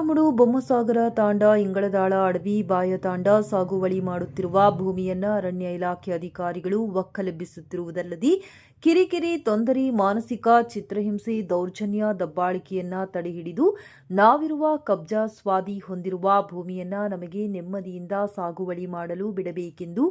ಕಾಳ್ಮಡು ಬೊಮ್ಮಸಾಗರ ತಾಂಡ ಇಂಗಳದಾಳ ಅಡವಿ ಬಾಯ ತಾಂಡ ಸಾಗುವಳಿ ಮಾಡುತ್ತಿರುವ ಭೂಮಿಯನ್ನ ಅರಣ್ಯ ಇಲಾಖೆ ಅಧಿಕಾರಿಗಳು ಒಕ್ಕಲೆಬ್ಬಿಸುತ್ತಿರುವುದಲ್ಲದೆ ಕಿರಿಕಿರಿ, ತೊಂದರೆ, ಮಾನಸಿಕ ಚಿತ್ರಹಿಂಸೆ, ದೌರ್ಜನ್ಯ, ದಬ್ಬಾಳಿಕೆಯನ್ನ ತಡೆಹಿಡಿದು ನಾವಿರುವ ಕಬ್ಜಾ ಸ್ವಾಧಿ ಹೊಂದಿರುವ ಭೂಮಿಯನ್ನ ನಮಗೆ ನೆಮ್ಮದಿಯಿಂದ ಸಾಗುವಳಿ ಮಾಡಲು ಬಿಡಬೇಕೆಂದು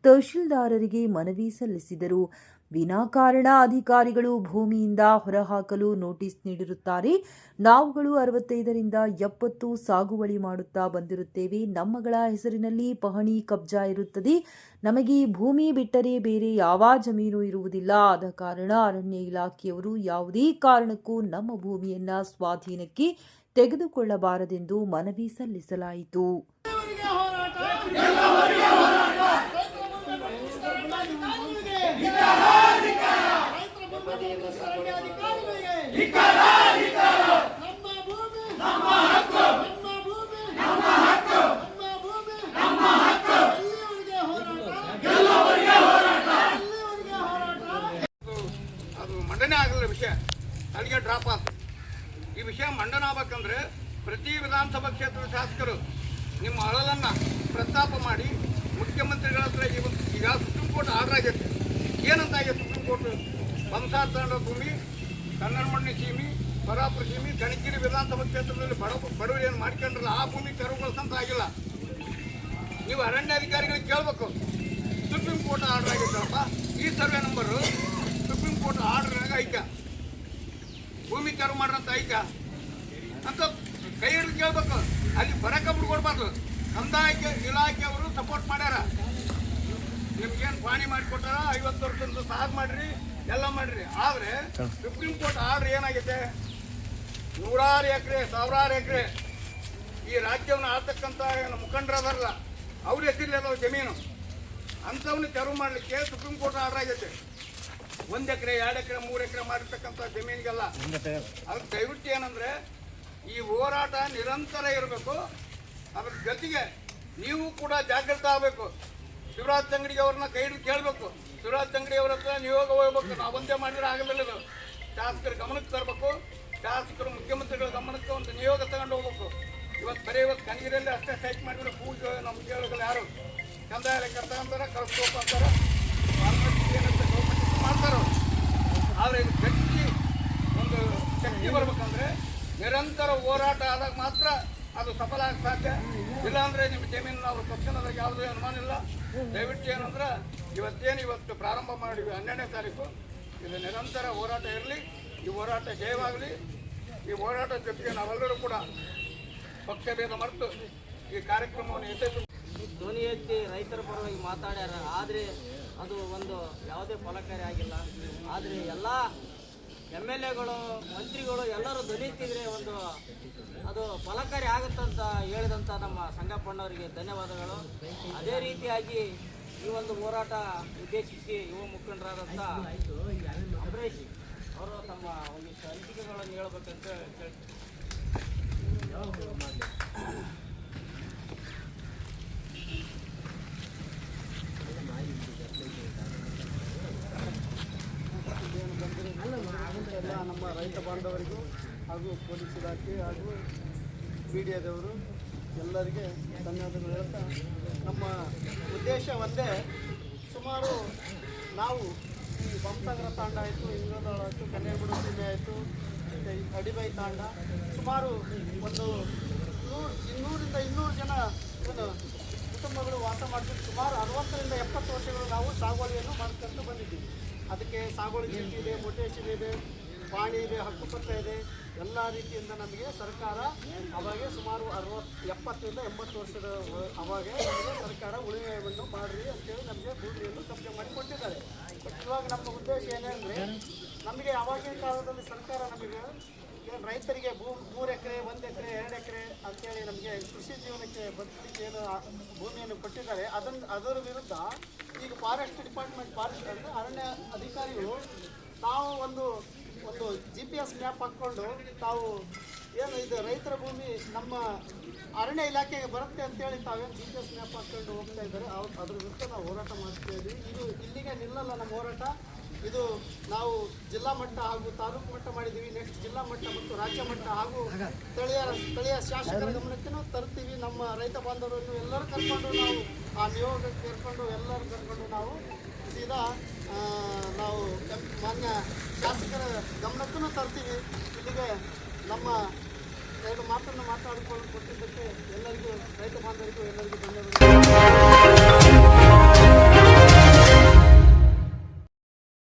ತಹಶೀಲ್ದಾರರಿಗೆ ಮನವಿ ಸಲ್ಲಿಸಿದರು. ವಿನಾಕಾರಣ ಅಧಿಕಾರಿಗಳು ಭೂಮಿಯಿಂದ ಹೊರಹಾಕಲು ನೋಟಿಸ್ ನೀಡಿರುತ್ತಾರೆ. ನಾವುಗಳು 65ರಿಂದ 70 ಸಾಗುವಳಿ ಮಾಡುತ್ತಾ ಬಂದಿರುತ್ತೇವೆ. ನಮ್ಮಗಳ ಹೆಸರಿನಲ್ಲಿ ಪಹಣಿ ಕಬ್ಜಾ ಇರುತ್ತದೆ. ನಮಗೆ ಭೂಮಿ ಬಿಟ್ಟರೆ ಬೇರೆ ಯಾವ ಜಮೀನು ಇರುವುದಿಲ್ಲ. ಆದ ಕಾರಣ ಅರಣ್ಯ ಇಲಾಖೆಯವರು ಯಾವುದೇ ಕಾರಣಕ್ಕೂ ನಮ್ಮ ಭೂಮಿಯನ್ನ ಸ್ವಾಧೀನಕ್ಕೆ ತೆಗೆದುಕೊಳ್ಳಬಾರದೆಂದು ಮನವಿ ಸಲ್ಲಿಸಲಾಯಿತು. ಮಂಡನೆ ಆಗಲ್ಲ ವಿಷಯ ಅಲ್ಲಿಗೆ ಡ್ರಾಪ್ ಆಯ್ತು. ಈ ವಿಷಯ ಮಂಡನೆ ಆಗ್ಬೇಕಂದ್ರೆ ಪ್ರತಿ ವಿಧಾನಸಭಾ ಕ್ಷೇತ್ರದ ಶಾಸಕರು ನಿಮ್ಮ ಅಳಲನ್ನು ಪ್ರಸ್ತಾಪ ಮಾಡಿ ಮುಖ್ಯಮಂತ್ರಿಗಳ ಹತ್ರ ಈಗ ಸುಪ್ರೀಂ ಕೋರ್ಟ್ ಆರ್ಡರ್ ಆಗೈತೆ. ಏನಂತ ಆಗೈತೆ ಸುಪ್ರೀಂ ಕೋರ್ಟ್? ಬಂಸಾರ್ ತಾಂಡ ಭೂಮಿ, ಕನ್ನಡಮಣ್ಣಿ ಸೀಮಿ, ಪರಾಪುರ ಸೀಮಿ, ಗಣಗಿರಿ ವಿಧಾನಸಭಾ ಕ್ಷೇತ್ರದಲ್ಲಿ ಬಡವರು ಏನು ಮಾಡ್ಕೊಂಡ್ರಲ್ಲ ಆ ಭೂಮಿ ತೆರವುಗೊಳಿಸಂತ ಆಗಿಲ್ಲ. ನೀವು ಅರಣ್ಯಾಧಿಕಾರಿಗಳಿಗೆ ಕೇಳಬೇಕು. ಸುಪ್ರೀಂ ಕೋರ್ಟ್ ಆರ್ಡರ್ ಆಗೈತಪ್ಪ, ಈ ಸರ್ವೆ ನಂಬರು ಸುಪ್ರೀಂ ಕೋರ್ಟ್ ಆರ್ಡರ್ನಾಗ ಐತೆ, ಭೂಮಿ ತೆರವು ಮಾಡ್ರಂತ ಐತೆ ಅಂತ ಕೈ ಹಿಡಿದು ಕೇಳ್ಬೇಕು. ಅಲ್ಲಿ ಬರಕ ಬಿಡ್ಕೊಡ್ಬಾರ್ದು. ಕಂದಾಯ ಇಲಾಖೆಯವರು ಸಪೋರ್ಟ್ ಮಾಡ್ಯಾರ. ನಿಮ್ಗೇನು ಪಾಣಿ ಮಾಡಿಕೊಟ್ಟಾರ, 50 ವರ್ಷದಿಂದ ಸಾಧ್ ಮಾಡ್ರಿ, ಎಲ್ಲ ಮಾಡ್ರಿ. ಆದರೆ ಸುಪ್ರೀಂ ಕೋರ್ಟ್ ಆರ್ಡರ್ ಏನಾಗಿದೆ? ನೂರಾರು ಎಕರೆ, ಸಾವಿರಾರು ಎಕರೆ ಈ ರಾಜ್ಯವನ್ನು ಆಳ್ತಕ್ಕಂಥ ಮುಖಂಡರದಾರಲ್ಲ ಅವ್ರ ಹೆಸರಲ್ಲಿ ಅದಾವ ಜಮೀನು, ಅಂಥವನ್ನ ತೆರವು ಮಾಡಲಿಕ್ಕೆ ಸುಪ್ರೀಂ ಕೋರ್ಟ್ ಆರ್ಡರ್ ಆಗೈತೆ. 1 ಎಕರೆ, 2 ಎಕರೆ, 3 ಎಕರೆ ಮಾಡಿರ್ತಕ್ಕಂಥ ಜಮೀನಿಗೆಲ್ಲ. ಅದಕ್ಕೆ ದಯವಿಟ್ಟು ಏನಂದ್ರೆ ಈ ಹೋರಾಟ ನಿರಂತರ ಇರಬೇಕು. ಅದ್ರ ಜೊತೆಗೆ ನೀವು ಕೂಡ ಜಾಗೃತ ಆಗಬೇಕು. ಶಿವರಾಜ್ ತಂಗಡಿ ಅವ್ರನ್ನ ಕೈ ಹಿಡಿದು ಕೇಳಬೇಕು. ಶಿವರಾಜ್ ತಂಗಡಿ ಅವ್ರ ಹತ್ರ ನಿಯೋಗ ಹೋಗ್ಬೇಕು. ನಾವು ಒಂದೇ ಮಾಡಿದ್ರೆ ಆಗಲಿಲ್ಲ. ಇದು ಶಾಸಕರ ಗಮನಕ್ಕೆ ತರಬೇಕು. ಶಾಸಕರು ಮುಖ್ಯಮಂತ್ರಿಗಳ ಗಮನಕ್ಕೆ ಒಂದು ನಿಯೋಗ ತಗೊಂಡು ಹೋಗ್ಬೇಕು. ಇವತ್ತು ಕನಗಿರಿಯಲ್ಲಿ ಅಷ್ಟೇ ಸ್ಟ್ರೈಕ್ ಮಾಡಿದ್ರೆ ಪೂಜೆ ನಮ್ಮ ಕೇಳೋದಿಲ್ಲ. ಯಾರು ಕಂದಾಯ ಲೆಕ್ಕ ತಗೊಂತಾರೆ, ಕಳಿಸ್ಬೇಕು ಅಂತಾರೆ, ಏನಂತ ಗೌರ್ಮೆಂಟ್ ಮಾಡ್ತಾರೋ. ಆದರೆ ಇದು ಗಟ್ಟಿ ಒಂದು ಶಕ್ತಿ ಬರ್ಬೇಕಂದ್ರೆ ನಿರಂತರ ಹೋರಾಟ ಆದಾಗ ಮಾತ್ರ ಅದು ಸಫಲ ಆಗ ಸಾಧ್ಯ. ಇಲ್ಲಾಂದರೆ ನಿಮ್ಮ ಜಮೀನು ಅವ್ರ ಪಕ್ಷನದಾಗ ಯಾವುದೇ ಅನುಮಾನ ಇಲ್ಲ. ದಯವಿಟ್ಟು ಏನಂದ್ರೆ ಇವತ್ತು ಪ್ರಾರಂಭ ಮಾಡಿದ್ವಿ 12ನೇ ತಾರೀಕು. ಇದು ನಿರಂತರ ಹೋರಾಟ ಇರಲಿ. ಈ ಹೋರಾಟ ಜಯವಾಗಲಿ. ಈ ಹೋರಾಟದ ಜೊತೆಗೆ ನಾವೆಲ್ಲರೂ ಕೂಡ ಪಕ್ಷಭೇದ ಮರೆತು ಈ ಕಾರ್ಯಕ್ರಮವನ್ನು ಯಶಸ್ವಿ ಧ್ವನಿ ಎತ್ತಿ ರೈತರ ಪರವಾಗಿ ಮಾತಾಡ್ಯಾರ. ಆದರೆ ಅದು ಒಂದು ಯಾವುದೇ ಫಲಕಾರಿ ಆಗಿಲ್ಲ. ಆದರೆ ಎಲ್ಲ MLAಗಳು, ಮಂತ್ರಿಗಳು ಎಲ್ಲರೂ ಧ್ವನಿ ಎತ್ತಿದ್ರೆ ಅದು ಫಲಕಾರಿ ಆಗುತ್ತಂತ ಹೇಳಿದಂಥ ನಮ್ಮ ಸಂಗಪ್ಪಣ್ಣವರಿಗೆ ಧನ್ಯವಾದಗಳು. ಅದೇ ರೀತಿಯಾಗಿ ಈ ಒಂದು ಹೋರಾಟ ಉದ್ದೇಶಿಸಿ ಯುವ ಮುಖಂಡರಾದಂಥ ಅಂಬರೀಶ್ ಅವರು ತಮ್ಮ ಒಂದಿಷ್ಟು ಅನಿಸಿಕೆಗಳನ್ನು ಹೇಳಬೇಕಂತ ಕೇಳ್ತೀನಿ. ಎಲ್ಲ ನಮ್ಮ ರೈತ ಬಾಂಧವರಿಗೂ ಹಾಗೂ ಪೊಲೀಸ್ ಇಲಾಖೆ ಹಾಗೂ ಮೀಡಿಯಾದವರು ಎಲ್ಲರಿಗೆ ಧನ್ಯವಾದಗಳು ಹೇಳ್ತಾ, ನಮ್ಮ ಉದ್ದೇಶ ಒಂದೇ. ಸುಮಾರು ನಾವು ಈ ಬೊಮ್ಮಸಾಗರ ತಾಂಡ ಆಯಿತು, ಇಂಗಳದಾಳ ಆಯಿತು, ಕನ್ಯಾಗುಡಿ ಸೀಮೆ ಆಯಿತು, ಮತ್ತು ಅಡಿಬೈ ತಾಂಡ ಸುಮಾರು ಒಂದು 200ರಿಂದ 200 ಜನ ಕುಟುಂಬಗಳು ವಾಸ ಮಾಡ್ತಿದ್ದು ಸುಮಾರು 60ರಿಂದ 70 ವರ್ಷಗಳು ನಾವು ಸಾಗುವಳಿಯನ್ನು ಮಾಡ್ಕೊಂಡು ಬಂದಿದ್ದೀವಿ. ಅದಕ್ಕೆ ಸಾಗುವಳಿ ಚೀಟಿ ಇದೆ, ಮೊಟೇಷನ್ ಇದೆ, ಪಾಣಿ ಇದೆ, ಹಕ್ಕುಪತ್ರ ಇದೆ. ಎಲ್ಲ ರೀತಿಯಿಂದ ನಮಗೆ ಸರ್ಕಾರ ಅವಾಗೆ ಸುಮಾರು 70ರಿಂದ 80 ವರ್ಷದ ಅವಾಗೆ ನಮಗೆ ಸರ್ಕಾರ ಉಳಿಮೆಯನ್ನು ಮಾಡಿರಿ ಅಂತೇಳಿ ನಮಗೆ ಭೂಮಿಯನ್ನು ಕಬ್ಜೆ ಮಾಡಿ ಕೊಟ್ಟಿದ್ದಾರೆ. ಬಟ್ ಇವಾಗ ನಮ್ಮ ಉದ್ದೇಶ ಏನೆಂದರೆ, ನಮಗೆ ಆವಾಗಿನ ಕಾಲದಲ್ಲಿ ಸರ್ಕಾರ ನಮಗೆ ರೈತರಿಗೆ 3 ಎಕರೆ, 1 ಎಕರೆ, 2 ಎಕರೆ ಅಂತೇಳಿ ನಮಗೆ ಕೃಷಿ ಜೀವನಕ್ಕೆ ಬದುಕಲಿಕ್ಕೆ ಏನು ಭೂಮಿಯನ್ನು ಕೊಟ್ಟಿದ್ದಾರೆ, ಅದರ ವಿರುದ್ಧ ಈಗ ಫಾರೆಸ್ಟ್ ಡಿಪಾರ್ಟ್ಮೆಂಟ್, ಫಾರೆಸ್ಟ್ ಅಂದರೆ ಅರಣ್ಯ ಅಧಿಕಾರಿಗಳು ತಾವು ಒಂದು GPS ಮ್ಯಾಪ್ ಹಾಕ್ಕೊಂಡು ತಾವು ಏನು ಇದು ರೈತರ ಭೂಮಿ ನಮ್ಮ ಅರಣ್ಯ ಇಲಾಖೆಗೆ ಬರುತ್ತೆ ಅಂತೇಳಿ ತಾವೇನು GPS ಮ್ಯಾಪ್ ಹಾಕ್ಕೊಂಡು ಹೋಗ್ತಾ ಇದ್ದಾರೆ. ಅದ್ರ ವಿರುದ್ಧ ನಾವು ಹೋರಾಟ ಮಾಡ್ತಾ ಇದ್ದೀವಿ. ಇದು ಇಲ್ಲಿಗೆ ನಿಲ್ಲಲ್ಲ ನಮ್ಮ ಹೋರಾಟ. ಇದು ನಾವು ಜಿಲ್ಲಾ ಮಟ್ಟ ಹಾಗೂ ತಾಲೂಕು ಮಟ್ಟ ಮಾಡಿದ್ದೀವಿ. ನೆಕ್ಸ್ಟ್ ಜಿಲ್ಲಾ ಮಟ್ಟ ಮತ್ತು ರಾಜ್ಯ ಮಟ್ಟ ಹಾಗೂ ಸ್ಥಳೀಯ ಶಾಸಕರ ಗಮನಕ್ಕೂ ತರ್ತೀವಿ. ನಮ್ಮ ರೈತ ಬಾಂಧವರನ್ನು ಎಲ್ಲರೂ ಕರ್ಕೊಂಡು ನಾವು ಆ ನಿಯೋಗಕ್ಕೆ ಕರ್ಕೊಂಡು ಎಲ್ಲರೂ ಕರ್ಕೊಂಡು ನಾವು ಸೀದಾ ನಾವು ಮಾನ್ಯ ಶಾಸಕರ ಗಮನಕ್ಕೂ ತರ್ತೀವಿ. ಇಲ್ಲಿಗೆ ನಮ್ಮ ಎರಡು ಮಾತನ್ನು ಮಾತಾಡಿಕೊಂಡು ಕೊಟ್ಟಿದ್ದಕ್ಕೆ ಎಲ್ಲರಿಗೂ ರೈತ ಬಾಂಧವರಿಗೂ ಎಲ್ಲರಿಗೂ ಧನ್ಯವಾದಗಳು.